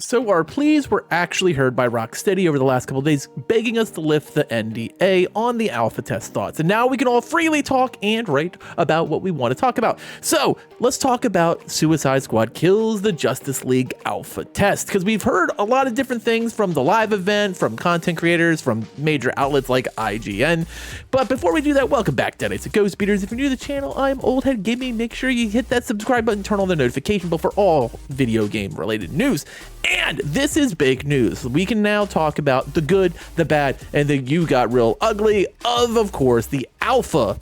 So our pleas were actually heard by Rocksteady over the last couple of days, begging us to lift the NDA on the alpha test thoughts. And now we can all freely talk and write about what we want to talk about. So let's talk about Suicide Squad Kills the Justice League alpha test, because we've heard a lot of different things from the live event, from content creators, from major outlets like IGN. But before we do that, welcome back, Deadites and Ghost Beaters. If you're new to the channel, I'm Oldhead Gaming. Make sure you hit that subscribe button, turn on the notification bell for all video game related news. And this is big news. We can now talk about the good, the bad, and the you got real ugly of course, the alpha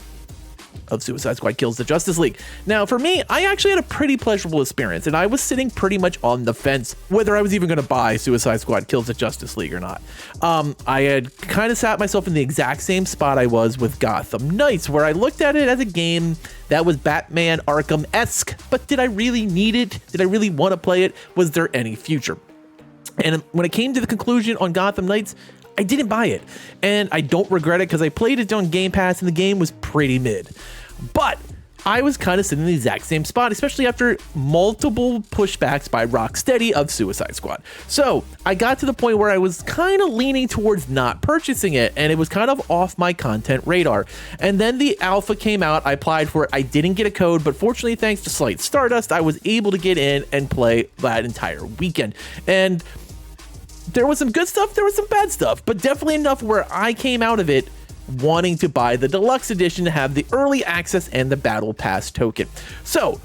of Suicide Squad Kills the Justice League. Now, for me, I actually had a pretty pleasurable experience, and I was sitting pretty much on the fence whether I was even going to buy Suicide Squad Kills the Justice League or not. I had kind of sat myself in the exact same spot I was with Gotham Knights, where I looked at it as a game that was Batman Arkham-esque, but did I really need it? Did I really want to play it? Was there any future? And when it came to the conclusion on Gotham Knights, I didn't buy it, and I don't regret it because I played it on Game Pass and the game was pretty mid. But I was kind of sitting in the exact same spot, especially after multiple pushbacks by Rocksteady of Suicide Squad. So I got to the point where I was kind of leaning towards not purchasing it, and it was kind of off my content radar. And then the alpha came out, I applied for it, I didn't get a code, but fortunately, thanks to Slight Stardust, I was able to get in and play that entire weekend. And there was some good stuff, there was some bad stuff, but definitely enough where I came out of it wanting to buy the deluxe edition to have the early access and the battle pass token. So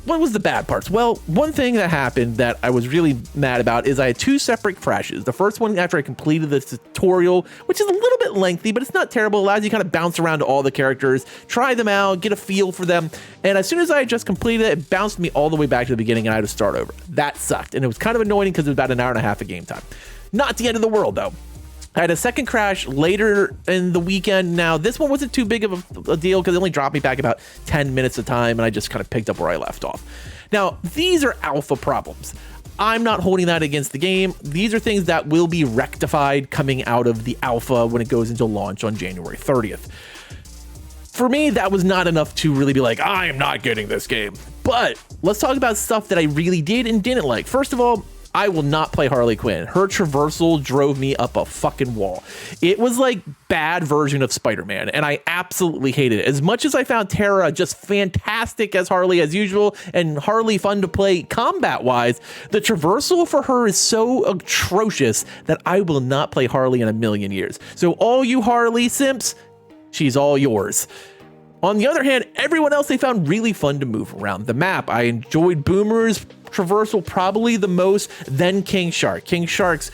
what was the bad parts? Well, one thing that happened that I was really mad about is I had two separate crashes. The first one after I completed the tutorial, which is a little bit lengthy, but it's not terrible. It allows you to kind of bounce around to all the characters, try them out, get a feel for them. And as soon as I had just completed it, it bounced me all the way back to the beginning and I had to start over. That sucked. And it was kind of annoying because it was about an hour and a half of game time. Not the end of the world though. I had a second crash later in the weekend. Now, this one wasn't too big of a deal because it only dropped me back about 10 minutes of time and I just kind of picked up where I left off. Now, these are alpha problems. I'm not holding that against the game. These are things that will be rectified coming out of the alpha when it goes into launch on January 30th. For me, that was not enough to really be like, I am not getting this game. But let's talk about stuff that I really did and didn't like. First of all, I will not play Harley Quinn. Her traversal drove me up a fucking wall. It was like bad version of Spider-Man, and I absolutely hated it. As much as I found Tara just fantastic as Harley as usual, and Harley fun to play combat-wise, the traversal for her is so atrocious that I will not play Harley in a million years. So all you Harley simps, she's all yours. On the other hand, everyone else they found really fun to move around the map. I enjoyed Boomer's traversal probably the most, then King Shark. King Shark's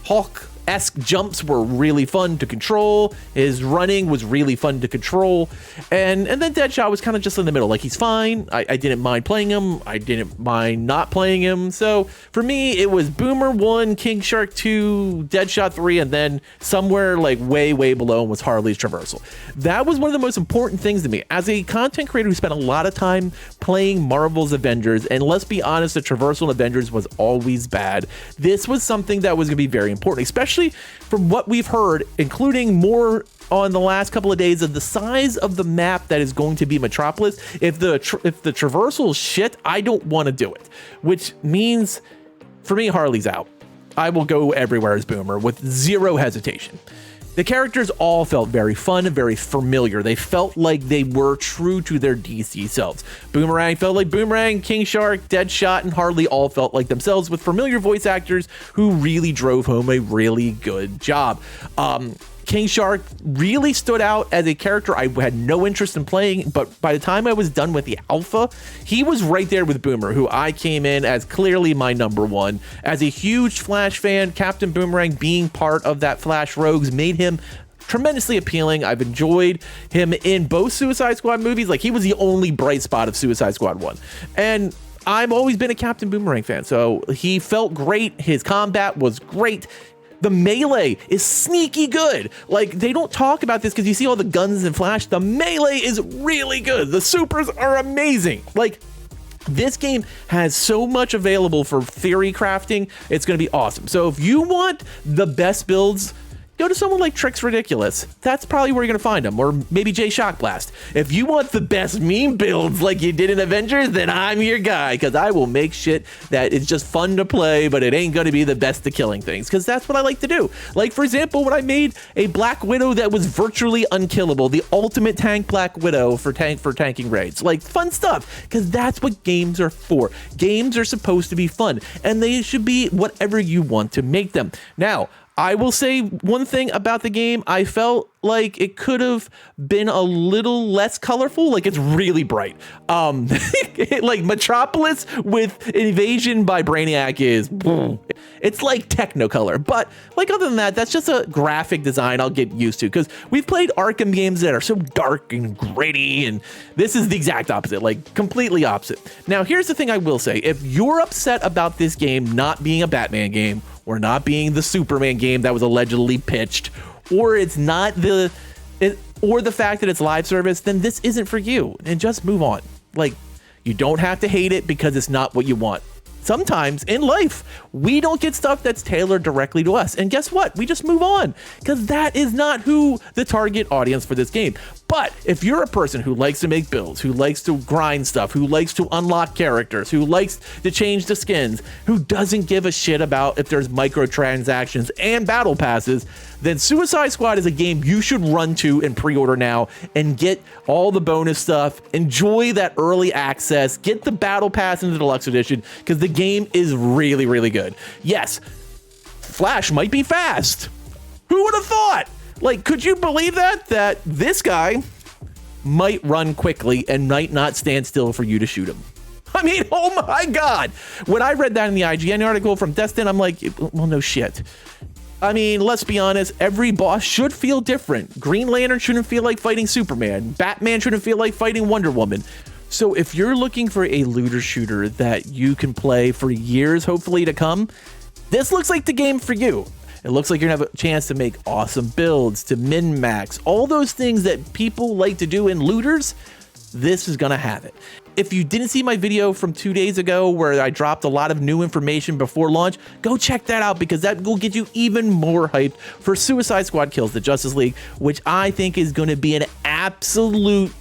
Hulk-esque jumps were really fun to control. His running was really fun to control. And then Deadshot was kind of just in the middle. Like, he's fine. I didn't mind playing him. I didn't mind not playing him. So for me, it was Boomer 1, King Shark 2, Deadshot 3, and then somewhere like way below was Harley's traversal. That was one of the most important things to me. As a content creator who spent a lot of time playing Marvel's Avengers, and let's be honest, the traversal in Avengers was always bad. This was something that was going to be very important, especially from what we've heard, including more on the last couple of days of the size of the map that is going to be Metropolis. If the traversal is shit, I don't want to do it, which means for me, Harley's out. I will go everywhere as Boomer with zero hesitation. The characters all felt very fun and very familiar. They felt like they were true to their DC selves. Boomerang felt like Boomerang, King Shark, Deadshot, and Harley all felt like themselves with familiar voice actors who really drove home a really good job. King Shark really stood out as a character I had no interest in playing, but by the time I was done with the alpha, he was right there with Boomer, who I came in as clearly my number one. As a huge Flash fan, Captain Boomerang being part of that Flash Rogues made him tremendously appealing. I've enjoyed him in both Suicide Squad movies. Like, he was the only bright spot of Suicide Squad 1. And I've always been a Captain Boomerang fan, so he felt great. His combat was great. The melee is sneaky good. Like, they don't talk about this because you see all the guns in Flash. The melee is really good. The supers are amazing. Like, this game has so much available for theory crafting. It's going to be awesome. So if you want the best builds go to someone like Tricks Ridiculous. That's probably where you're gonna find them, or maybe Jay Shockblast. If you want the best meme builds like you did in Avengers, then I'm your guy, because I will make shit that is just fun to play, but it ain't gonna be the best at killing things, because that's what I like to do. Like, for example, when I made a Black Widow that was virtually unkillable, the ultimate tank Black Widow for tanking raids. Like, fun stuff, because that's what games are for. Games are supposed to be fun, and they should be whatever you want to make them. Now, I will say one thing about the game. I felt like it could have been a little less colorful. Like, it's really bright. Like Metropolis with Invasion by Brainiac is, it's like Technicolor. But like, other than that, that's just a graphic design I'll get used to, because we've played Arkham games that are so dark and gritty, and this is the exact opposite, like completely opposite. Now, here's the thing I will say. If you're upset about this game not being a Batman game, or not being the Superman game that was allegedly pitched, or it's not or the fact that it's live service, then this isn't for you, and just move on. Like, you don't have to hate it because it's not what you want. Sometimes in life, we don't get stuff that's tailored directly to us. And guess what? We just move on, because that is not who the target audience for this game. But if you're a person who likes to make builds, who likes to grind stuff, who likes to unlock characters, who likes to change the skins, who doesn't give a shit about if there's microtransactions and battle passes, then Suicide Squad is a game you should run to and pre-order now and get all the bonus stuff. Enjoy that early access, get the battle pass in the deluxe edition, because the game is really, really good. Yes, Flash might be fast. Who would have thought? Like, could you believe that this guy might run quickly and might not stand still for you to shoot him? I mean, oh my God. When I read that in the IGN article from Destin, I'm like, well, no shit. I mean, let's be honest, every boss should feel different. Green Lantern shouldn't feel like fighting Superman. Batman shouldn't feel like fighting Wonder Woman. So if you're looking for a looter shooter that you can play for years, hopefully to come, this looks like the game for you. It looks like you're gonna have a chance to make awesome builds, to min-max, all those things that people like to do in looters. This is gonna have it. If you didn't see my video from 2 days ago where I dropped a lot of new information before launch, go check that out, because that will get you even more hyped for Suicide Squad Kills the Justice League, which I think is gonna be an absolute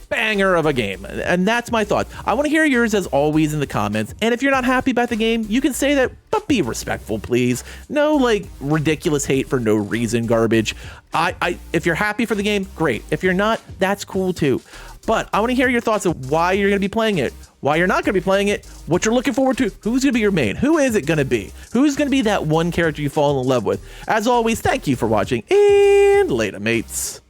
banger of a game. And that's my thoughts. I want to hear yours as always in the comments. And if you're not happy about the game, you can say that, but be respectful, please. No like ridiculous hate for no reason garbage. If you're happy for the game, great. If you're not, that's cool too. But I want to hear your thoughts of why you're going to be playing it, why you're not going to be playing it, what you're looking forward to, who's going to be your main, who is it going to be, who's going to be that one character you fall in love with. As always, thank you for watching, and later, mates.